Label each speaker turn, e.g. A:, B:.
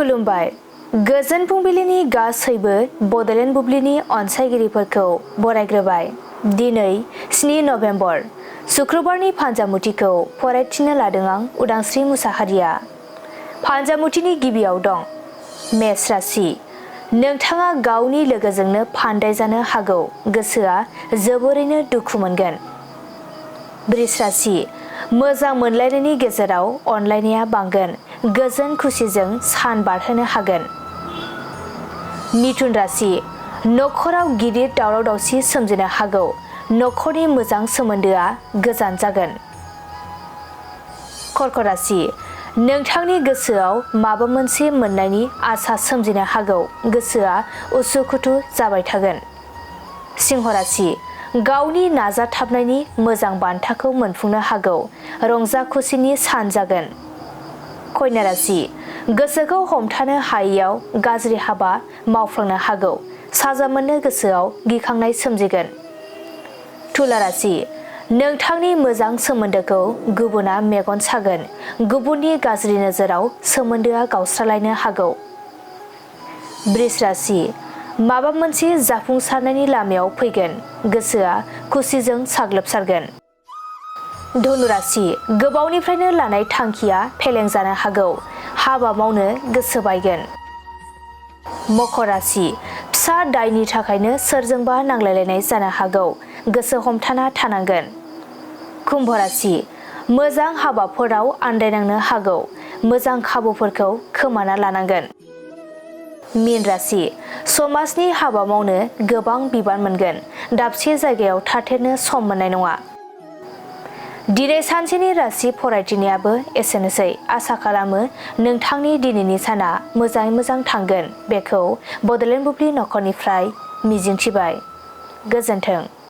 A: खुलुमबाय। गोजोन फुंबिलिनि गासैबो बडलेण्ड बुब्लिनि अनसायगिरिफोरखौ बरायग्रोबाय। दिनै 7 नभेम्बर शुक्रबारनि फान्जामुथिखौ फरायथिनो लादों आं उदांस्रि मुसाहारिया। फान्जामुथिनि गिबियाव दं मेष राशि। नोंथाङा गावनि लोगोजोंनो फान्दाय जानो हागौ, गोसोआ जोबोरैनो दुखु मोनगोन। वृष राशि। मोजां मोनलायनायनि गेजेराव अनलायनाया बांगोन, गोजोन खुसिजों सान बारहोनो हागोन। मिथुन राशि। नखराव गिदिर दावराव दावसि सोमजिनो हागौ, नखरनि मोजां सोमोन्दोआ गोजान जागोन। कर्कट राशि। नोंथांनि गोसोआव माबा मोनसे मोननायनि आसा सोमजिनो हागौ, गोसोआ उसुखुथु जाबाय थागोन। सिंह राशि। गावनि नाजाथाबनायनि मोजां बान्थाखौ मोनफुंनो हागौ, रंजा खुसिनि सान जागोन। कन्या राशि। गोसोखौ हमथानो हायैयाव गाज्रि हाबा मावफ्लांनो हागौ, साजा मोननो गोसोआव गिखांनाय सोमजिगोन। तुला राशि। नोंथांनि मोजां सोमोन्दोखौ गुबुना मेगन सागोन, गुबुननि गाज्रि नोजोराव सोमोन्दोआ गावस्रालायनो हागौ। वृष राशि। माबा मोनसे जाफुंसारनायनि लामायाव फैगोन, गोसोआ खुसिजों साग्लोबसारगोन। धनु राशि। गोबावनिफ्रायनो लानाय थांखिया फेलें जानो हागौ, हाबा मावनो गोसो बायगोन। मकर राशि। फिसा दायनि थाखायनो सोरजोंबा नांलायलायनाय जानो हागौ, गोसो हमथाना थानांगोन। कुम्भ राशि। मोजां हाबाफोराव आन्दायनांनो हागौ, मोजां खाबुफोरखौ खोमाना लानांगोन। मीन राशि। समाजनि हाबा मावनो गोबां बिबान मोनगोन, दाबसे जायगायाव थाथेरनो सम मोननाय नङा। दिनै सानसेनि राशि फरायथिनायाबो एसेनोसै। आसा खालामो नोंथांनि दिनैनि साना मोजाङै मोजां थांगोन, बेखौ बडलेण्ड बुब्लि नखरनिफ्राय मिजिंथिबाय। गोजोन्थों।